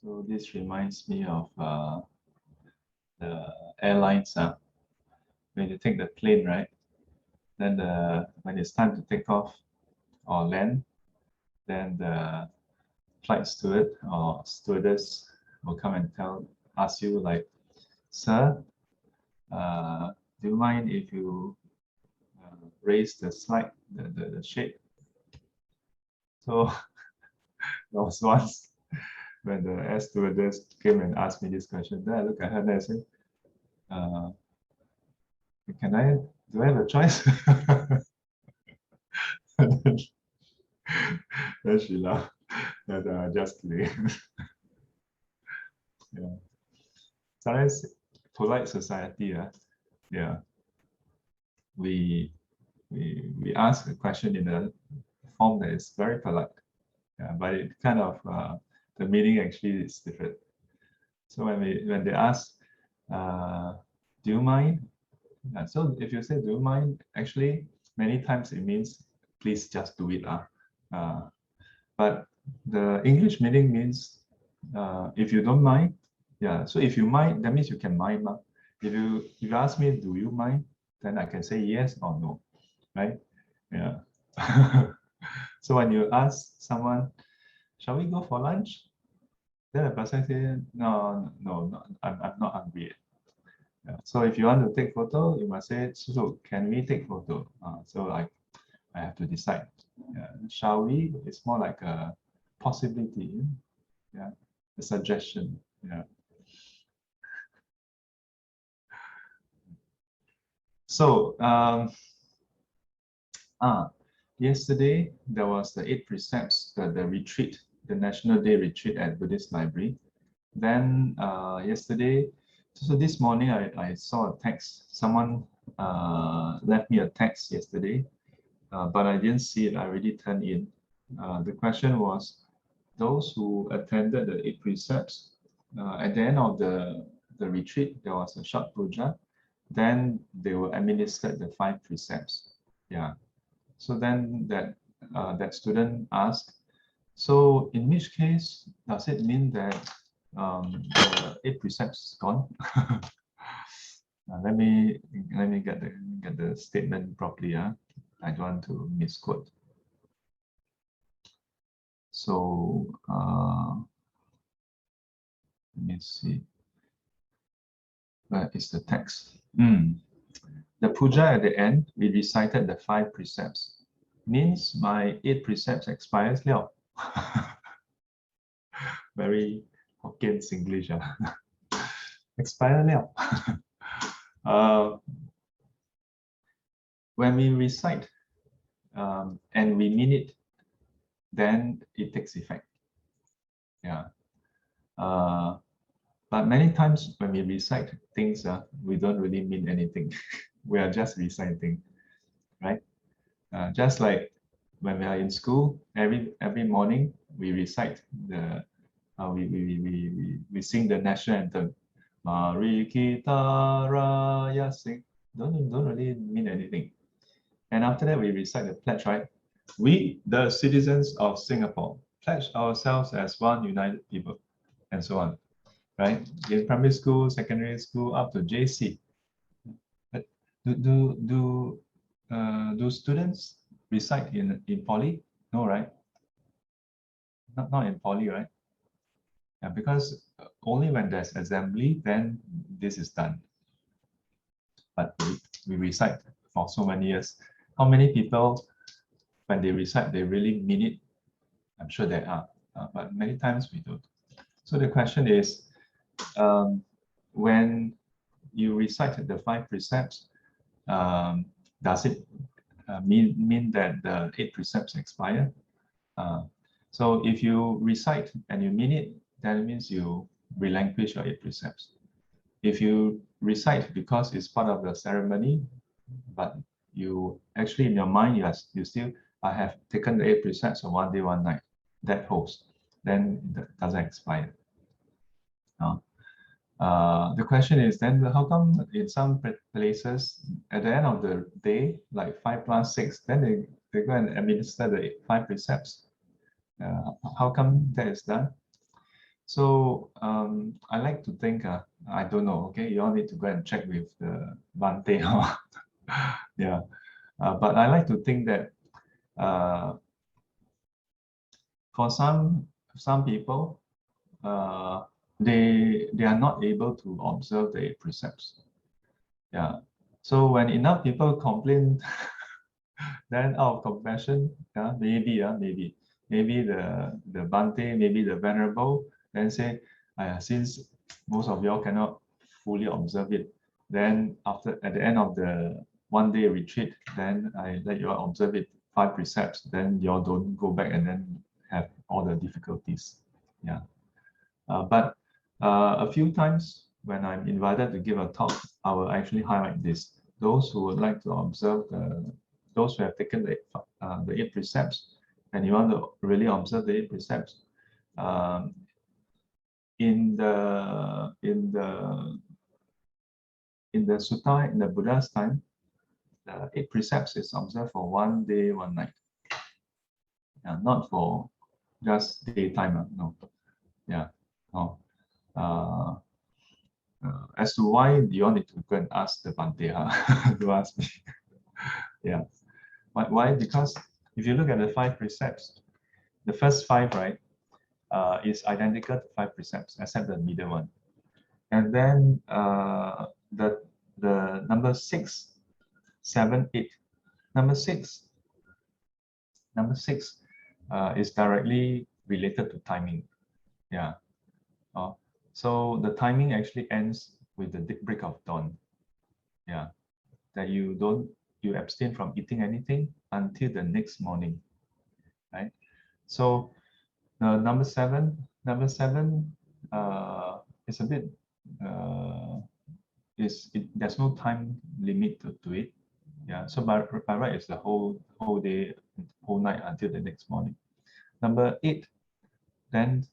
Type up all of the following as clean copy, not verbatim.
So this reminds me of the airlines. When you take the plane, right? Then when it's time to take off or land, then the flight steward or stewardess will come and ask you like, "Sir, do you mind if you raise the slide, the shade?" So there was once when the air stewardess came and asked me this question. Then I look at her and I say, uh, do I have a choice? Then she laughed. And, just kidding. Yeah. Sometimes polite society, yeah, we ask a question in a form that is very polite. Yeah, but it kind of the meaning actually is different. So when they ask, do you mind? So if you say do you mind, actually many times it means please just do it. But the English meaning means if you don't mind, yeah. So if you mind, that means you can mind. If you ask me, do you mind? Then I can say yes or no, right? Yeah. So when you ask someone, shall we go for lunch? Then the person says, no, I'm not hungry yet. Yeah. So if you want to take photo, you must say, so can we take photo? So I have to decide. Yeah. Shall we? It's more like a possibility. Yeah, a suggestion. Yeah. So yesterday there was the Eight Precepts, the retreat, the National Day retreat at Buddhist Library. Then yesterday, so this morning I saw a text. Someone left me a text yesterday, but I didn't see it. I already turned in. The question was, those who attended the Eight Precepts, at the end of the retreat, there was a short puja. Then they will administer the Five Precepts. Yeah. So then that student asked, so in which case does it mean that the Eight Precepts gone? Let me get the statement properly. I don't want to misquote. So let me see. Where is the text? The puja at the end, we recited the Five Precepts. Means my Eight Precepts expires now. Very Hokkien Singlish. Expire now. When we recite and we mean it, then it takes effect. Yeah. But many times when we recite things, we don't really mean anything. We are just reciting, right? Just like when we are in school, every morning we recite the we sing the national anthem. Mari kita raya sing. Don't really mean anything. And after that, we recite the pledge, right? We, the citizens of Singapore, pledge ourselves as one united people, and so on, right? In primary school, secondary school, up to JC. But do students recite in poly? No, right? Not in poly, right? Yeah, because only when there's assembly, then this is done. But we recite for so many years. How many people, when they recite, they really mean it? I'm sure there are, but many times we don't. So the question is, when you recite the Five Precepts, does it mean that the Eight Precepts expire? So if you recite and you mean it, then it means you relinquish your Eight Precepts. If you recite because it's part of the ceremony, but you actually in your mind, you still, I have taken the Eight Precepts on one day, one night, that holds, then that doesn't expire. The question is then, how come in some places at the end of the day, like 5 plus 6, then they go and administer the Five Precepts? How come that is done? So I like to think, I don't know, okay, you all need to go and check with the Bante. Yeah, but I like to think that for some people, they are not able to observe the 8 precepts. Yeah. So when enough people complain, then out of compassion, maybe the Bante, maybe the Venerable, then say, since most of y'all cannot fully observe it, then at the end of the 1 day retreat, then I let you all observe it 5 precepts, then y'all don't go back and then have all the difficulties. Yeah. But a few times when I'm invited to give a talk, I will actually highlight this. Those who would like to observe those who have taken the 8 precepts, and you want to really observe the 8 precepts, um, in the sutta, in the Buddha's time, the 8 precepts is observed for 1 day, 1 night. Not for just daytime. No. Yeah. No. As to why do you all need to go and ask the Bante, to ask me. Yeah. Why? Because if you look at the 5 precepts, the first 5, right, is identical to 5 precepts, except the middle one. And then the number 6, 7, 8. Number 6 is directly related to timing. Yeah. So the timing actually ends with the break of dawn. Yeah. That you abstain from eating anything until the next morning, right? So number seven is a bit there's no time limit to it. Yeah. So by right, it's the whole day, whole night until the next morning. Number 8 then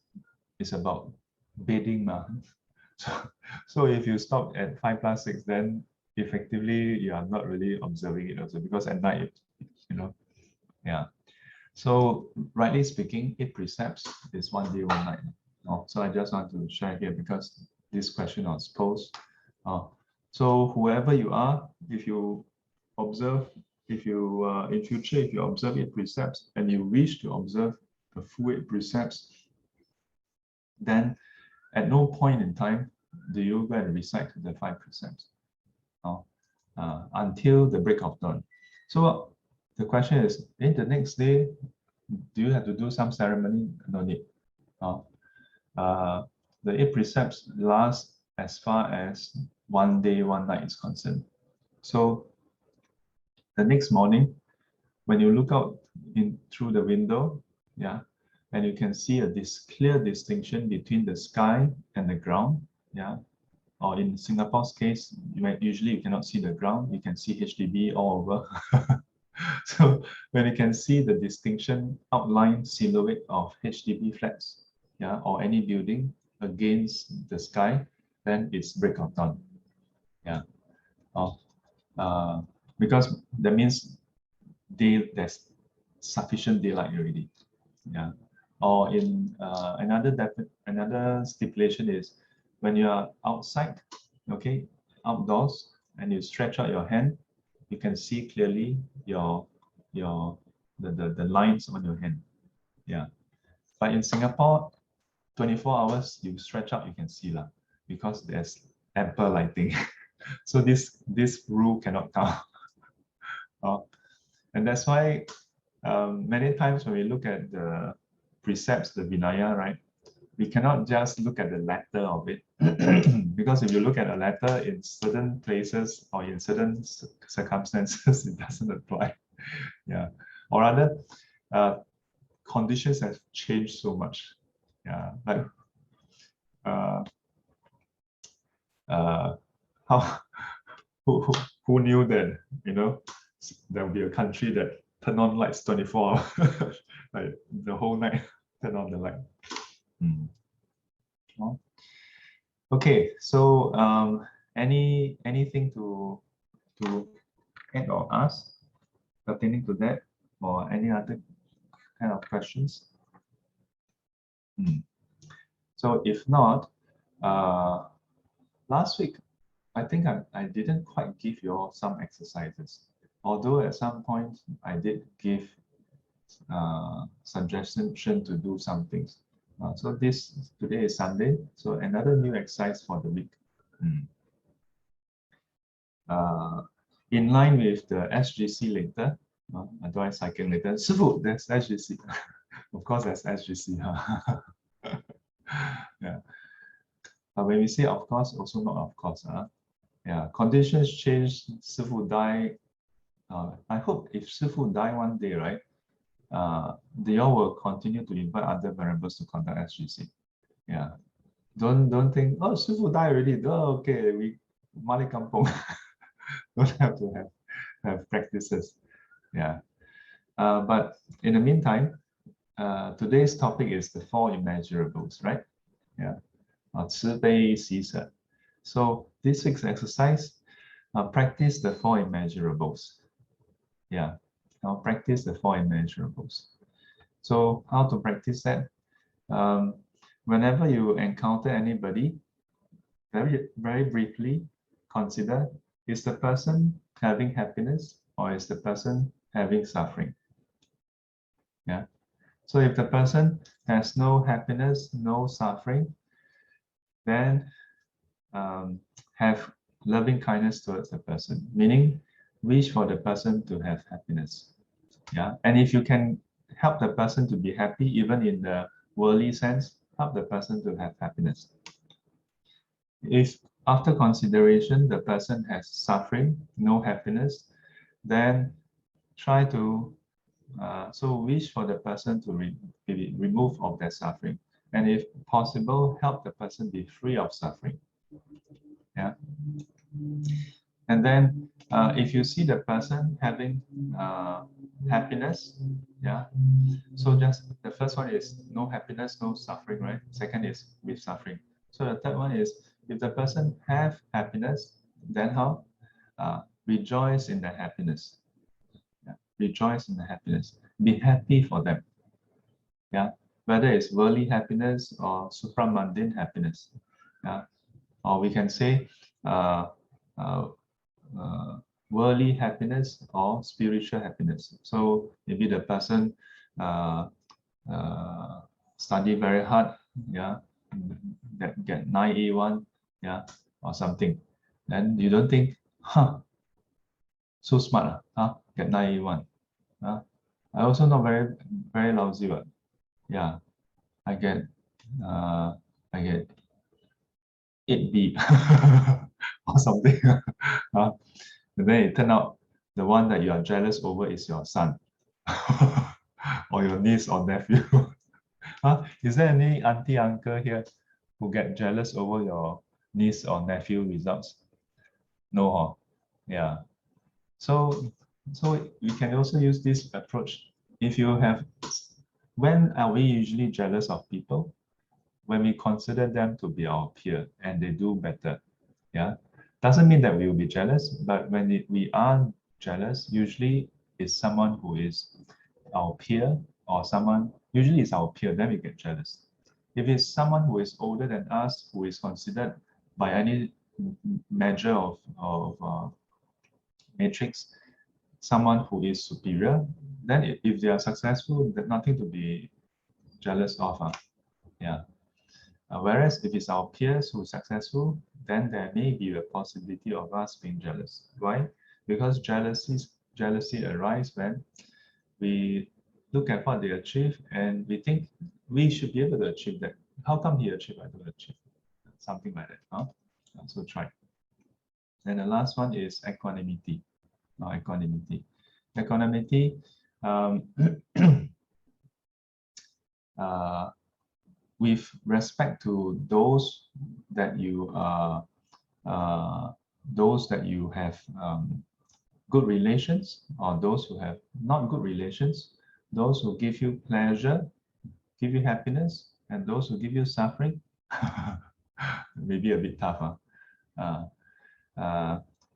is about bathing. So if you stop at 5 plus 6, then effectively you are not really observing it also, because at night, yeah. So rightly speaking, 8 precepts is 1 day, 1 night. So I just want to share here because this question was posed. So whoever you are, if you observe, in future, if you observe 8 precepts and you wish to observe the full 8 precepts, then at no point in time do you go and recite the 5 precepts until the break of dawn. So the question is, in the next day, do you have to do some ceremony? No need. The 8 precepts last as far as 1 day, 1 night is concerned. So the next morning, when you look out through the window, yeah, and you can see this clear distinction between the sky and the ground, yeah. Or in Singapore's case, usually you cannot see the ground, you can see HDB all over. So when you can see the distinction outline silhouette of HDB flats, yeah, or any building against the sky, then it's break of dawn. Yeah. Because that means there's sufficient daylight already. Yeah. Or in another stipulation is when you are outside, okay, outdoors, and you stretch out your hand, you can see clearly the lines on your hand. Yeah. But in Singapore, 24 hours you stretch out, you can see lah, because there's ample lighting. So this rule cannot count. And that's why many times when we look at the precepts, the Vinaya, right, we cannot just look at the letter of it. Because if you look at a letter in certain places or in certain circumstances, it doesn't apply. Yeah. Or rather, conditions have changed so much. Yeah. Like how who knew that, there will be a country that turn on lights 24 hours, like the whole night, turn on the light. Okay, so anything to add or ask pertaining to that, or any other kind of questions? So if not, last week, I think I didn't quite give you all some exercises. Although at some point I did give suggestion to do some things. So today is Sunday, so another new exercise for the week. In line with the SGC later, advice cycling later. Sifu, there's SGC. Of course, there's SGC. Yeah. But when we say of course, also not of course. Yeah. Conditions change. Sifu die. I hope if Sifu die one day, right? They all will continue to invite other variables to conduct SGC. Yeah. Don't think, oh, Sifu die already. Oh, okay, we Mali Kampong. Don't have to have practices. Yeah. But in the meantime, today's topic is the four immeasurables, right? Yeah. 慈悲喜舍. So this week's exercise, practice the four immeasurables. Yeah. Now practice the four immeasurables. So how to practice that? Whenever you encounter anybody, very briefly consider, is the person having happiness or is the person having suffering? Yeah. So if the person has no happiness, no suffering, then have loving kindness towards the person, meaning wish for the person to have happiness. Yeah. And if you can help the person to be happy, even in the worldly sense, help the person to have happiness. If after consideration, the person has suffering, no happiness, then try to so wish for the person to be removed of their suffering, and if possible, help the person be free of suffering. Yeah. And then if you see the person having happiness, yeah. So just the first one is no happiness, no suffering, right? Second is with suffering. So the third one is if the person have happiness, then how? Rejoice in the happiness. Yeah. Rejoice in the happiness. Be happy for them. Yeah. Whether it's worldly happiness or supramundane happiness. Yeah. Or we can say worldly happiness or spiritual happiness. So maybe the person study very hard, yeah, get 9A1, yeah, or something. Then you don't think, huh, so smart, get 9A1. I also not very lousy, but yeah, I get 8B or something. And then it turned out the one that you are jealous over is your son or your niece or nephew. Is there any auntie, uncle here who get jealous over your niece or nephew results? No, huh? Yeah. So we can also use this approach. If you have, when are we usually jealous of people? When we consider them to be our peer and they do better. Yeah. Doesn't mean that we will be jealous, but when we are jealous, usually it's someone who is our peer or someone, usually it's our peer, then we get jealous. If it's someone who is older than us, who is considered by any measure of matrix, someone who is superior, then if they are successful, there's nothing to be jealous of. Yeah. Whereas if it's our peers who are successful, then there may be a possibility of us being jealous. Why? Because jealousy arises when we look at what they achieve and we think we should be able to achieve that. How come he achieved, I don't achieve? Something like that. Huh? So try. And the last one is equanimity. Equanimity. Equanimity. With respect to those that you have good relations, or those who have not good relations, those who give you pleasure, give you happiness, and those who give you suffering. Maybe a bit tougher.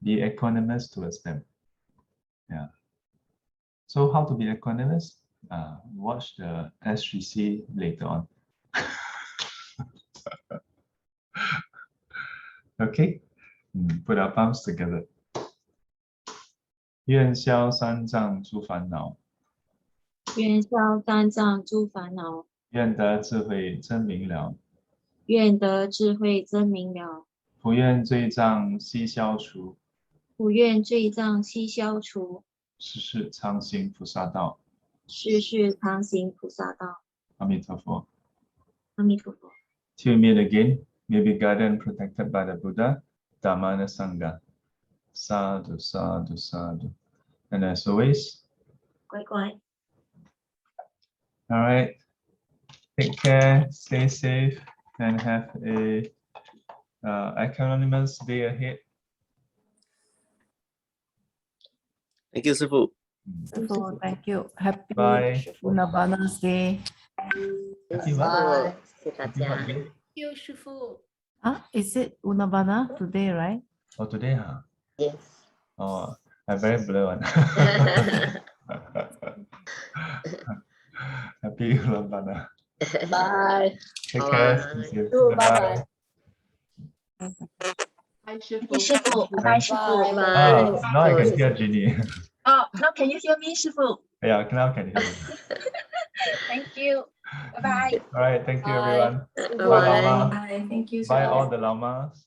Be equanimous towards them. Yeah. So how to be equanimous? Watch the SGC later on. Okay, put our palms together. 愿消三障诸烦恼，愿消三障诸烦恼，愿得智慧真明了，愿得智慧真明了，不愿罪障悉消除，不愿罪障悉消除，世世常行菩萨道。世世常行菩萨道。阿弥陀佛。阿弥陀佛。 Till we meet again, may be guided and protected by the Buddha, Dhamma and Sangha. Sadhu, sadhu, sadhu. And as always, 乖乖。 all right, take care, stay safe, and have a economous day ahead. Thank you, 师父。 So thank you. Happy Bye. Unabana's Day. Happy 师 what? 父，谢谢大 Happy 家。 what day? 有师傅， Is it Unabana today, right? Oh, today, huh? Yes. Oh, I'm very blur one. Happy Ulambana. Bye， Take 好 care. 啊 stay safe. 祝拜 Bye. 拜。拜师谢谢师傅，拜拜师傅。拜拜。 Ah, now I can 谢谢 hear Ginny. Now can you hear me, 师傅 Yeah, now I can hear you.？Thank you. 拜拜。 All right, thank you Bye. everyone. Bye Bye, bye. Lama. Bye. Thank you. Bye all the Lamas.